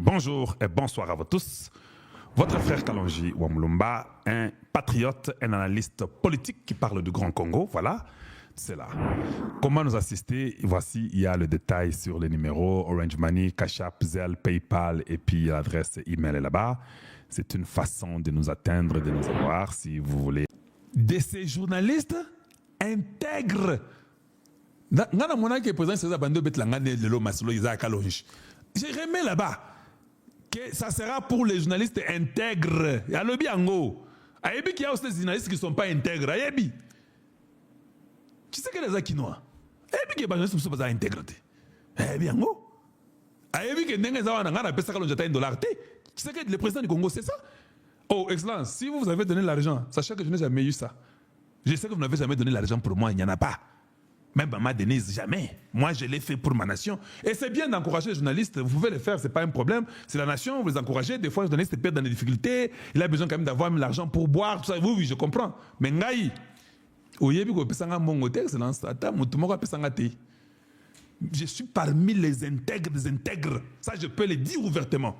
Bonjour et bonsoir à vous tous. Votre frère Kalonji Wamulumba, un patriote, un analyste politique qui parle du Grand Congo, voilà, c'est là. Comment nous assister? Voici, il y a le détail sur les numéros, Orange Money, Cash App, Zelle, PayPal et puis l'adresse email est là-bas. C'est une façon de nous atteindre, de nous avoir, si vous voulez. De ces journalistes intègres. J'ai remis là-bas que ça sera pour les journalistes intègres. Il y a le biango. Il y a aussi des journalistes qui ne sont pas intègres. Tu sais que les Akinois, il y a des journalistes qui ne sont pas intègres. Il y a biango. Il y a des $1. Tu sais que le président du Congo, c'est ça? Oh, Excellence, si vous avez donné l'argent, sachez que je n'ai jamais eu ça. Je sais que vous n'avez jamais donné l'argent pour moi, il n'y en a pas. Même Maman Denise, jamais. Moi, je l'ai fait pour ma nation. Et c'est bien d'encourager les journalistes. Vous pouvez le faire, ce n'est pas un problème. C'est la nation, vous les encouragez. Des fois, les journalistes perdent dans des difficultés. Il a besoin quand même d'avoir l'argent pour boire, tout ça. Oui, je comprends. Mais Ngaï, je suis parmi les intègres des intègres. Ça, je peux le dire ouvertement.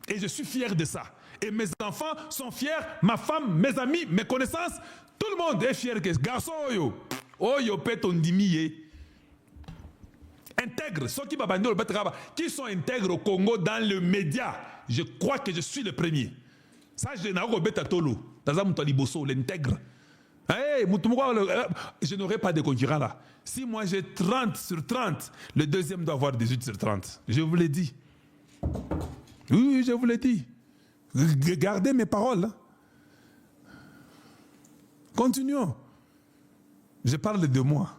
Et je suis fier de ça. Et mes enfants sont fiers, ma femme, mes amis, mes connaissances. Tout le monde est fier que ce garçon, oh, yo pète on dimiye. Intègre, ceux qui sont intègres au Congo dans le média, je crois que je suis le premier. Ça, je n'ai pas tolo. L'intègre. Je n'aurai pas de concurrent là. Si moi j'ai 30 sur 30, le deuxième doit avoir 18 sur 30. Je vous l'ai dit. Oui, je vous l'ai dit. Gardez mes paroles. Continuons. Je parle de moi.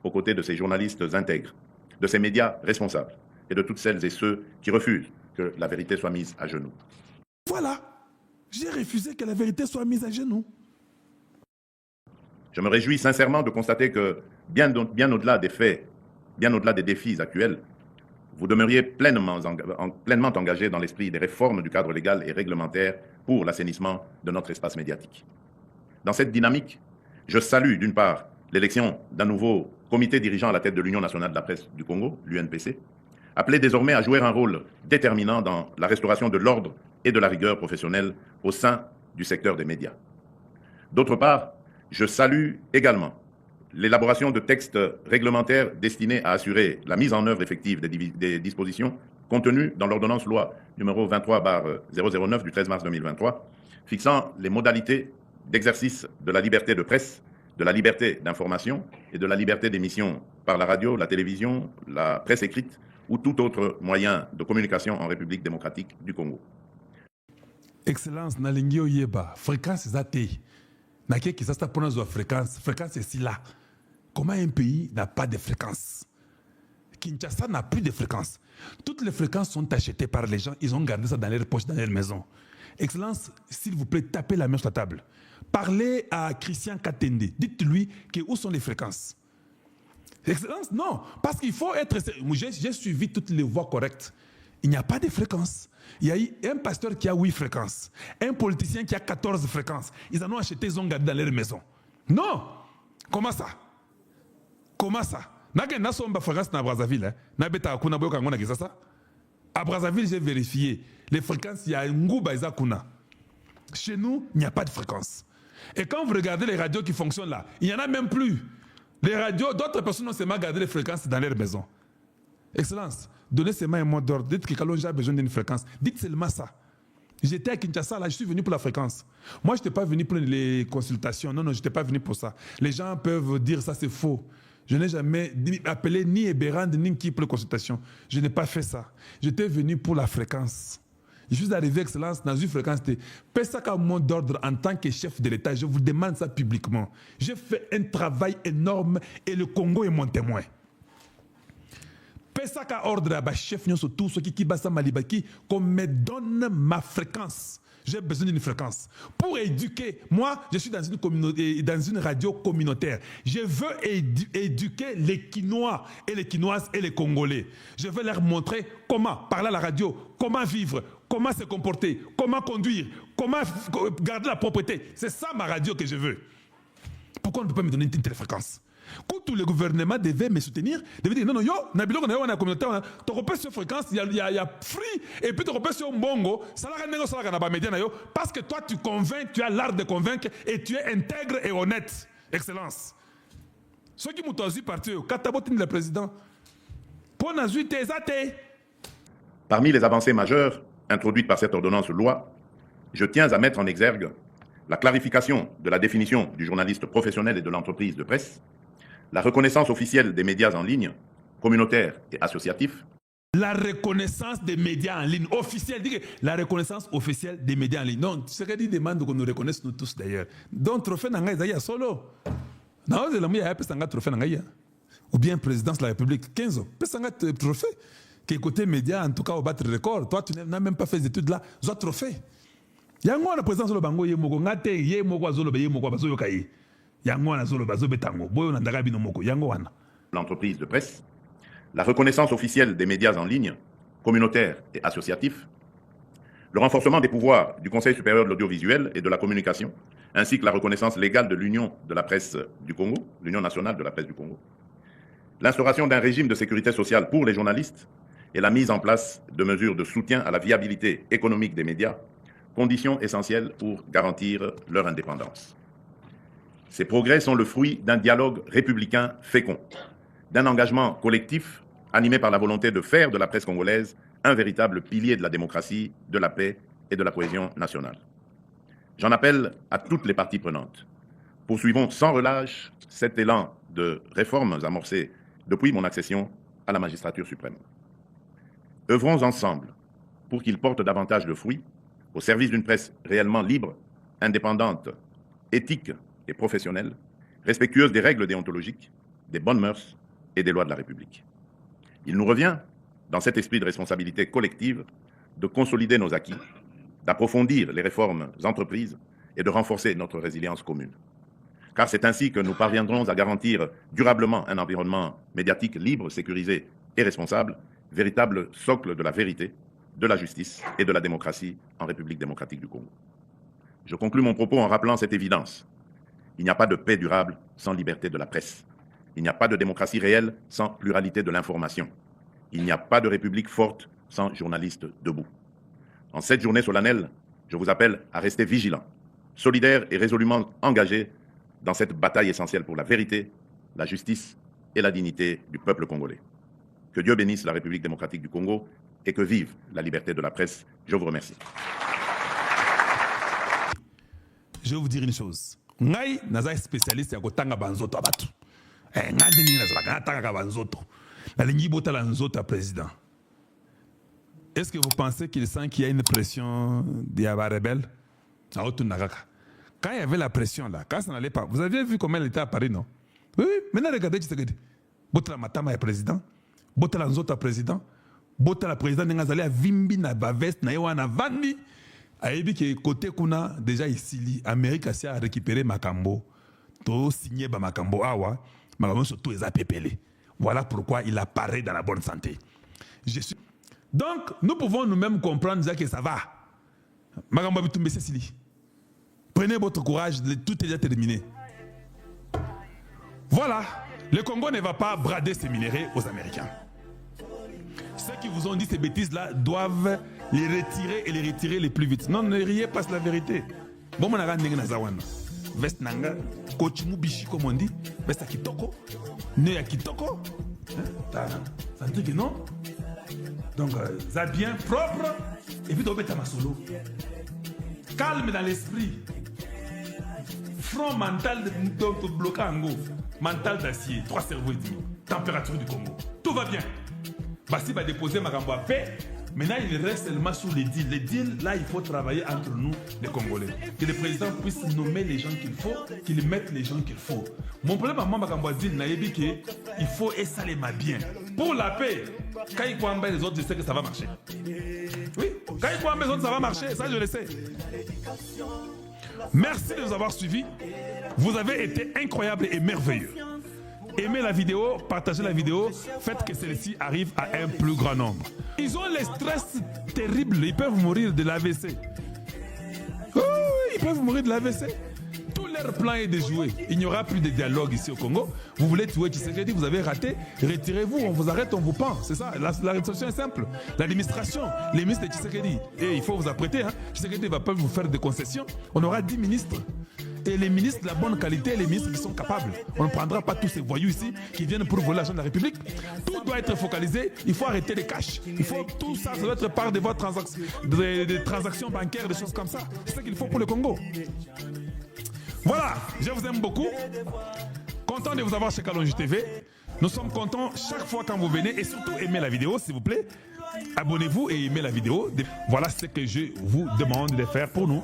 Aux côtés de ces journalistes intègres, de ces médias responsables et de toutes celles et ceux qui refusent que la vérité soit mise à genoux. Voilà, j'ai refusé que la vérité soit mise à genoux. Je me réjouis sincèrement de constater que, bien au-delà des faits, bien au-delà des défis actuels, vous demeuriez pleinement engagé dans l'esprit des réformes du cadre légal et réglementaire pour l'assainissement de notre espace médiatique. Dans cette dynamique, je salue d'une part l'élection d'un nouveau comité dirigeant à la tête de l'Union nationale de la presse du Congo, l'UNPC, appelé désormais à jouer un rôle déterminant dans la restauration de l'ordre et de la rigueur professionnelle au sein du secteur des médias. D'autre part, je salue également l'élaboration de textes réglementaires destinés à assurer la mise en œuvre effective des dispositions contenues dans l'ordonnance loi numéro 23/009 du 13 mars 2023, fixant les modalités d'exercice de la liberté de presse, de la liberté d'information et de la liberté d'émission par la radio, la télévision, la presse écrite ou tout autre moyen de communication en République démocratique du Congo. Excellence, nalingi oyeba, fréquence zate. Naké qui s'asta pour nos fréquences, fréquence est si là. Comment un pays n'a pas de fréquence? Kinshasa n'a plus de fréquence. Toutes les fréquences sont achetées par les gens, ils ont gardé ça dans leur poche, dans leur maison. Excellence, s'il vous plaît, tapez la main sur la table. Parlez à Christian Katende. Dites-lui où sont les fréquences. Excellence, non. Parce qu'il faut être... J'ai suivi toutes les voies correctes. Il n'y a pas de fréquences. Il y a eu un pasteur qui a 8 fréquences. Un politicien qui a 14 fréquences. Ils en ont acheté, ils ont gardé dans leur maison. Non. Comment ça? Comment ça? À Brazzaville, à Brazzaville, j'ai vérifié. Les fréquences, il y a un Ngouba Kuna. Chez nous, il n'y a pas de fréquence. Et quand vous regardez les radios qui fonctionnent là, il n'y en a même plus. Les radios, d'autres personnes ont seulement gardé les fréquences dans leur maison. Excellence, donnez seulement un mot d'ordre. Dites que Kalonji a besoin d'une fréquence. Dites seulement ça. J'étais à Kinshasa, là, je suis venu pour la fréquence. Moi, je n'étais pas venu pour les consultations. Non, je n'étais pas venu pour ça. Les gens peuvent dire ça, c'est faux. Je n'ai jamais appelé ni Eberand ni qui pour les consultations. Je n'ai pas fait ça. J'étais venu pour la fréquence. Je suis arrivé, Excellence, dans une fréquence. Paix ça comme mot d'ordre en tant que chef de l'État. Je vous demande ça publiquement. J'ai fait un travail énorme et le Congo est mon témoin. Paix ça comme ordre à chef, surtout ceux qui basa malibaki, qu'on me donne ma fréquence. J'ai besoin d'une fréquence. Pour éduquer, moi, je suis dans une communauté, dans une radio communautaire. Je veux éduquer les Quinois et les Quinoises et les Congolais. Je veux leur montrer comment parler à la radio, comment vivre, comment se comporter, comment conduire, comment garder la propreté. C'est ça ma radio que je veux. Pourquoi on ne peut pas me donner une telle fréquence? Quand tout le gouvernement devait me soutenir, devait dire non, non, yo, Nabilo, on a la communauté, tu repères sur fréquence, il y a free, et puis tu repères sur Mbongo, ça la média, parce que toi tu convaincs, tu as l'art de convaincre, et tu es intègre et honnête. Excellence. Ceux qui m'ont choisi parti, Katabotine le président, pour Nazu, Parmi les avancées majeures introduites par cette ordonnance-loi, je tiens à mettre en exergue la clarification de la définition du journaliste professionnel et de l'entreprise de presse, la reconnaissance officielle des médias en ligne, communautaires et associatifs. La reconnaissance des médias en ligne officielle, la reconnaissance officielle des médias en ligne. Non, ce qu'il demande qu'on nous reconnaisse nous tous d'ailleurs. Donc, trophée n'anga Isaïa solo. Non, c'est la meilleure trophée n'anga. Ou bien présidence de la République, 15 ans. Pesanga trophée. Qui côté médias, en tout cas, au battre record. Toi, tu n'as même pas fait des études là. Zot trophée. Yango la présidence de bango yemoko ngate yemoko azolo be yemoko bazoyo kai. Yango na zolo bazo betango. Boyo na ndagabi no moko yango wana. L'entreprise de presse, la reconnaissance officielle des médias en ligne, communautaires et associatifs, le renforcement des pouvoirs du Conseil supérieur de l'audiovisuel et de la communication, ainsi que la reconnaissance légale de l'Union de la presse du Congo, l'Union nationale de la presse du Congo, l'instauration d'un régime de sécurité sociale pour les journalistes et la mise en place de mesures de soutien à la viabilité économique des médias, conditions essentielles pour garantir leur indépendance. Ces progrès sont le fruit d'un dialogue républicain fécond, d'un engagement collectif animé par la volonté de faire de la presse congolaise un véritable pilier de la démocratie, de la paix et de la cohésion nationale. J'en appelle à toutes les parties prenantes. Poursuivons sans relâche cet élan de réformes amorcées depuis mon accession à la magistrature suprême. Œuvrons ensemble pour qu'il porte davantage de fruits au service d'une presse réellement libre, indépendante, éthique et professionnelle, respectueuse des règles déontologiques, des bonnes mœurs et des lois de la République. Il nous revient, dans cet esprit de responsabilité collective, de consolider nos acquis, d'approfondir les réformes entreprises et de renforcer notre résilience commune. Car c'est ainsi que nous parviendrons à garantir durablement un environnement médiatique libre, sécurisé et responsable, véritable socle de la vérité, de la justice et de la démocratie en République démocratique du Congo. Je conclus mon propos en rappelant cette évidence. Il n'y a pas de paix durable sans liberté de la presse. Il n'y a pas de démocratie réelle sans pluralité de l'information. Il n'y a pas de république forte sans journalistes debout. En cette journée solennelle, je vous appelle à rester vigilants, solidaires et résolument engagés dans cette bataille essentielle pour la vérité, la justice et la dignité du peuple congolais. Que Dieu bénisse la République démocratique du Congo et que vive la liberté de la presse. Je vous remercie. Je vais vous dire une chose. Ngai naza spécialiste ya kotanga banzoto abatu. Ngande ni nazala tanga banzoto. La ligne botala nzoto président. Est-ce que vous pensez qu'il sent qu'il y a une pression des rebelles? Quand il y avait la pression là, quand ça n'allait pas, vous aviez vu comment elle était à Paris, non? Oui, maintenant regardez Tshisekedi. Botala matama ya président. Botala nzoto président. Botala président n'engazali a vimbi na bavest na yewa na vandi. Ayebi que côté kuna déjà ici l'Amérique a récupéré Makambo, to signé ba Makambo awa, Makambo surtout les a pépélé. Voilà pourquoi il apparaît dans la bonne santé. Donc nous pouvons nous-mêmes comprendre déjà que ça va. Makambo bitumbe Cécilie. Prenez votre courage, tout est déjà terminé. Voilà, le Congo ne va pas brader ses minéraux aux Américains. Ceux qui vous ont dit ces bêtises-là doivent les retirer et les retirer le plus vite. Non, ne riez pas, c'est la vérité. Bon, mon agan n'est pas veste nanga, kochimu bishi comme on dit, veste à kitoko, ne à kitoko. Ça veut dire que non. Donc, ça bien propre, et puis d'obéir à solo. Calme dans l'esprit. Front mental de bloquer en go. Mental d'acier, 3 cerveaux et demi. Température du Congo. Tout va bien. Basi va déposer Makambo à paix. Maintenant, il reste seulement sur les deals. Les deals, là, il faut travailler entre nous, les Congolais. Que le président puisse nommer les gens qu'il faut, qu'il mette les gens qu'il faut. Mon problème à moi, Makambo a dit, il faut et ça les m'a bien. Pour la paix, quand il faut les autres, je sais que ça va marcher. Oui, quand il faut les autres, ça va marcher. Ça, je le sais. Merci de nous avoir suivis. Vous avez été incroyables et merveilleux. Aimez la vidéo, partagez la vidéo, faites que celle-ci arrive à un plus grand nombre. Ils ont les stress terribles, ils peuvent mourir de l'AVC. Oh, ils peuvent mourir de l'AVC. Tous les Leur plan est de jouer. Il n'y aura plus de dialogue ici au Congo. Vous voulez tuer Tshisekedi, vous avez raté, retirez-vous, on vous arrête, on vous pend. C'est ça, la résolution est simple. L'administration, les ministres de Tshisekedi, et il faut vous apprêter, Tshisekedi ne va pas vous faire des concessions. On aura 10 ministres. Et les ministres de la bonne qualité, les ministres qui sont capables. On ne prendra pas tous ces voyous ici qui viennent pour voler l'argent de la République. Tout doit être focalisé. Il faut arrêter les cash. Il faut tout ça, ça doit être part de votre des transactions bancaires, des choses comme ça. C'est ce qu'il faut pour le Congo. Voilà, je vous aime beaucoup. Content de vous avoir chez Kalonji TV. Nous sommes contents chaque fois quand vous venez et surtout aimez la vidéo s'il vous plaît. Abonnez-vous et aimez la vidéo. Voilà ce que je vous demande de faire pour nous.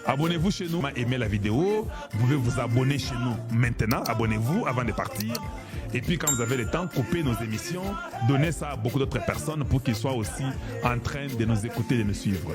Abonnez-vous chez nous, aimez la vidéo. Vous pouvez vous abonner chez nous maintenant. Abonnez-vous avant de partir. Et puis quand vous avez le temps, coupez nos émissions. Donnez ça à beaucoup d'autres personnes pour qu'ils soient aussi en train de nous écouter, de nous suivre.